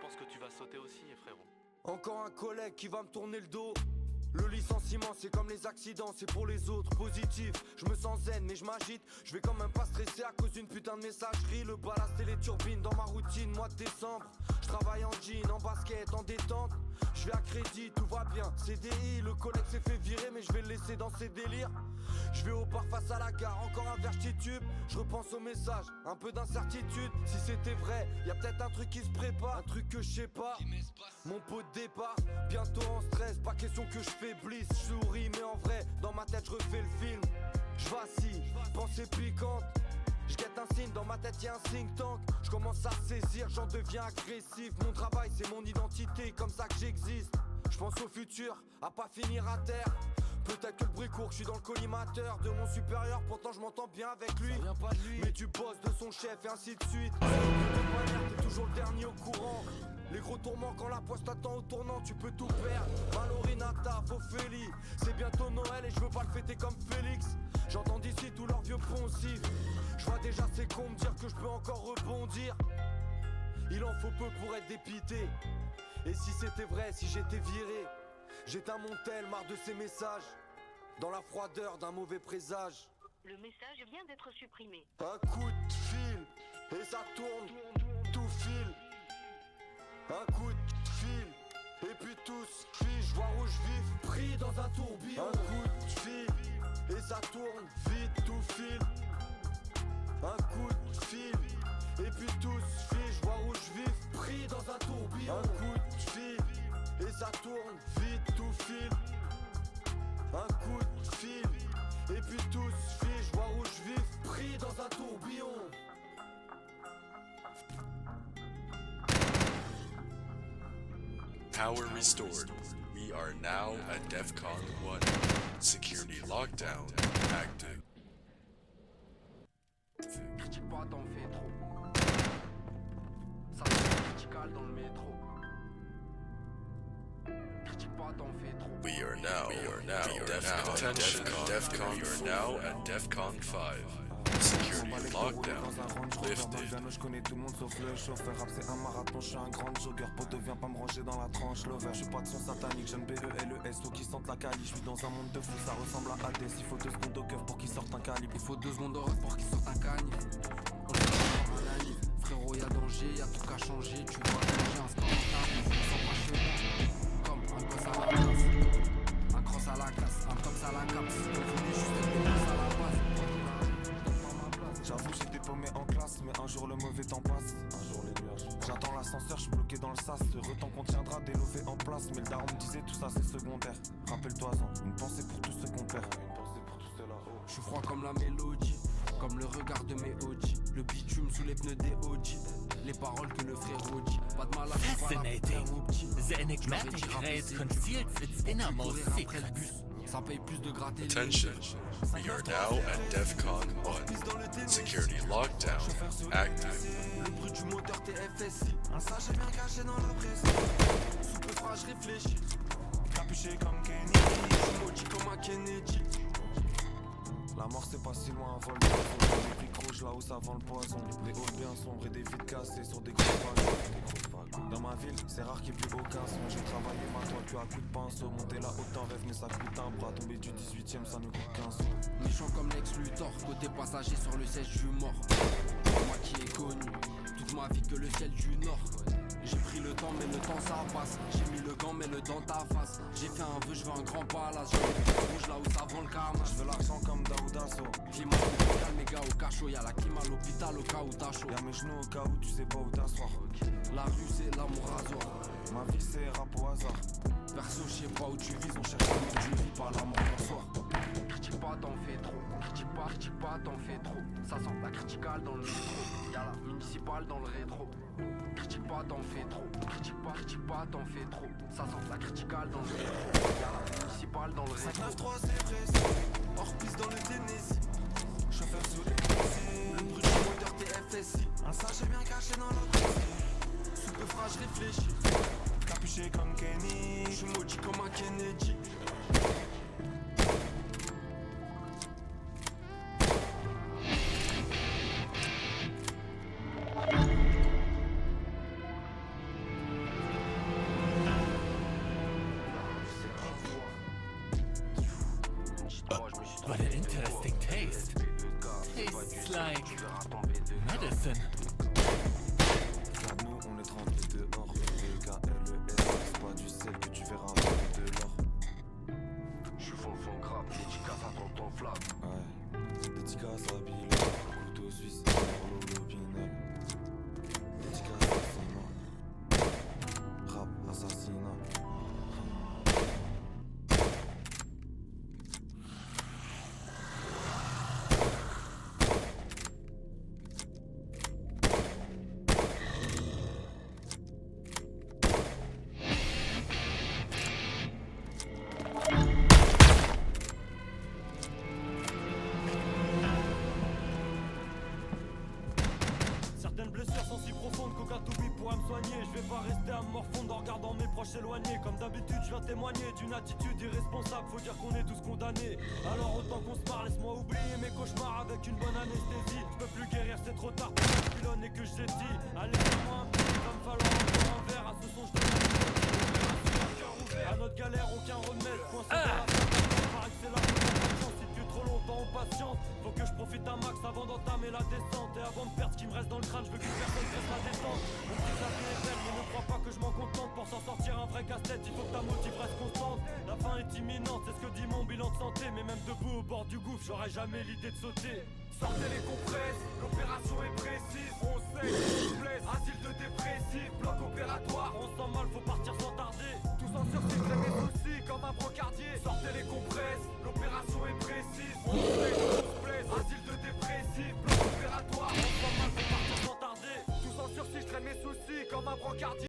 pense que tu vas sauter aussi, frérot. Encore un collègue qui va me tourner le dos. Le licenciement c'est comme les accidents, c'est pour les autres, positif. Je me sens zen mais je m'agite, je vais quand même pas stresser à cause d'une putain de messagerie. Le ballast et les turbines dans ma routine, mois de décembre. Je travaille en jean, en basket, en détente. Je vais à crédit, tout va bien, CDI. Le collègue s'est fait virer mais je vais le laisser dans ses délires. Je vais au bar face à la gare, encore un verre tube. Je repense au message, un peu d'incertitude. Si c'était vrai, y a peut-être un truc qui se prépare. Un truc que je sais pas, mon pot de départ. Bientôt en stress, pas question que je faiblisse. Je souris mais en vrai, dans ma tête je refais le film. Je vacille, pensée piquante. Je guette un signe, dans ma tête y'a un think tank. Je commence à saisir, j'en deviens agressif. Mon travail c'est mon identité, comme ça que j'existe. Je pense au futur, à pas finir à terre. Peut-être que le bruit court, que je suis dans le collimateur de mon supérieur, pourtant je m'entends bien avec lui. Ça vient pas de lui. Mais du boss, de son chef et ainsi de suite. T'es toujours le dernier au courant. Les gros tourments quand la poste t'attend au tournant, tu peux tout perdre. Malorinata, Fophélie, c'est bientôt Noël et je veux pas le fêter comme Félix. J'entends d'ici tous leurs vieux poncifs. Je vois déjà ces cons me dire que je peux encore rebondir. Il en faut peu pour être dépité. Et si c'était vrai, si j'étais viré, j'éteins mon tel, marre de ces messages. Dans la froideur d'un mauvais présage. Le message vient d'être supprimé. Un coup de fil, et ça tourne, tout file. Un coup de fil, et puis tous file. Je vois rouge vif, pris dans un tourbillon. Un coup de fil, et ça tourne, vite, tout file. Un coup de fil, et puis tous file. Je vois rouge vif, pris dans un tourbillon. Un coup de fil, et ça tourne, vite, tout file. Un coup de fil, et puis tous file. Je vois rouge vif, pris dans un tourbillon. Power restored. We are now at DEFCON 1. Security lockdown active. Critique pas, t'en fais trop. Ça c'est critical dans le métro. Critique pas, t'en fais trop. We are now DEFCON 5. Security lockdown lifted. Je connais tout le monde sauf le chauffeur. Rap c'est un marathon, je suis un grand jogger. Poto viens pas me ranger dans la tranche lover. Je suis pas de son satanique, j'aime BELES. Faut qu'ils sentent la cali, je suis dans un monde de fou. Ça ressemble à Hades, il faut 2 secondes au cœur pour qu'ils sortent un calibre. Il faut 2 secondes au ref pour qu'ils sortent un canif. On est dans un anif. Frérot y'a danger, y'a tout qu'à changer. Tu vois changer un score sans pas chemin. Comme un gosse à la classe. Un cross à la casse, un tox à la caps. On voulait juste être des gosses à la base. J'avoue j'étais paumé en classe, mais un jour le mauvais temps passe. Un jour les nuages. J'attends l'ascenseur, j'suis bloqué dans le sas. Heureux temps qu'on tiendra des lovés en place. Mais le daron me disait tout ça c'est secondaire. Rappelle-toi-en, une pensée pour tous ceux qu'on perd. Une pensée pour tous ceux-là. Je suis froid comme la mélodie, comme le regard de mes OG. Le bitume sous les pneus des OG. Les paroles que le frérot dit. Pas de mal à Fascinating. The enigmatic race conceals its innermost secrets. Ça paye plus de gratter. Attention. We are now at DEFCON 1. Security lockdown active. Le bruit du moteur TFSI. Un sachet bien caché dans la presse. Sous peu froid je réfléchis. Capuché comme Kenny. Je suis maudit comme un Kennedy. La mort c'est pas si loin, un vol d'oiseau. Des pics rouges là où ça vend le poison. Des halls bien sombres et des vides cassées sur des grosses vagues. Dans ma ville, c'est rare qu'il n'y ait plus aucun son. J'ai travaillé ma toiture à coups de pinceau. Monter là haut en rêve mais ça coûte un bras. Tomber du 18ème ça ne coûte qu'un sou. Méchant comme Lex Luthor, côté passager sur le siège du mort. Moi qui ai connu toute ma vie que le ciel du nord. J'ai pris le temps mais le temps ça passe. J'ai mis le gant mais le dans ta face. J'ai fait un vœu, je veux un grand palace. Je veux des rouges là où ça vend le karma. Je veux l'argent comme Daoudasso. Climat tropical, mes gars au cachot. Y'a la clim à l'hôpital au cas où t'as chaud. Y'a mes genoux au cas où tu sais pas où t'asseoir. La rue c'est l'amour rasoir. Ma vie c'est rap au hasard. Perso je sais pas où tu vis. On cherche l'amour tu vis pas l'amour d'un soir. Critique pas t'en fais trop. Critique pas t'en fais trop. Ça sent la criticale dans le métro. Y'a la municipale dans le rétro. Critique pas t'en fais trop. Critique pas t'en fais trop. Ça sent la criticale dans le rétro. Y'a la municipale dans le rétro. 593 c'est précis. Hors piste dans le Tennessee. Chauffeur sous les le bruit du moteur TFSI. Un sachet bien caché dans la presse. Sous peu froid je réfléchis. Capuché comme Kenny. Je suis maudit comme un Kennedy. Listen. Car nous on est trempés dehors. VKLES, c'est pas du sel que tu verras avec de l'or. J'suis fond grave, dédicace à tonton Flav. Ouais, dédicace à Bill, couteau suisse, Orlo Pinel. Dédicace à Simon, rap assassinat. Certaines blessures sont si profondes qu'aucun toupie pourra me soigner. Je vais pas rester à me morfondre en regardant mes proches s'éloigner. Comme d'habitude je viens témoigner d'une attitude irresponsable. Faut dire qu'on est tous condamnés. Alors autant qu'on se parle, laisse-moi oublier mes cauchemars avec une bonne anesthésie. Je peux plus guérir, c'est trop tard pour que je pilonne et que je dit. Allez, fais-moi un petit, va me falloir encore un verre. À ce son je donne la vie. À notre galère aucun remède. Coincé dans la salle, paraît que c'est la chance. Si tu es trop longtemps en patience, faut que je profite un max avant d'entamer la descente. Et avant de perdre ce qui me reste dans le crâne, je veux qu'une personne fasse la descente. Mon petit avis est belle, mais ne crois pas que je m'en contente. Pour s'en sortir un vrai casse-tête, il faut que ta motive reste constante. La fin est imminente, c'est ce que dit mon bilan de santé. Mais même debout au bord du gouffre, j'aurais jamais l'idée de sauter. Sortez les compresses, l'opération est précise. On sait, souplesse, asile de dépressif, bloc opératoire. On sent mal, faut partir sans tarder. Tous en sursis, j'ai mes soucis comme un brocardier. Sortez les compresses, l'opération est précise. On sait, souplesse, asile de dépressif, bloc opératoire. On sent mal, faut partir sans tarder. Tous en sursis, je traîne mes soucis comme un brocardier.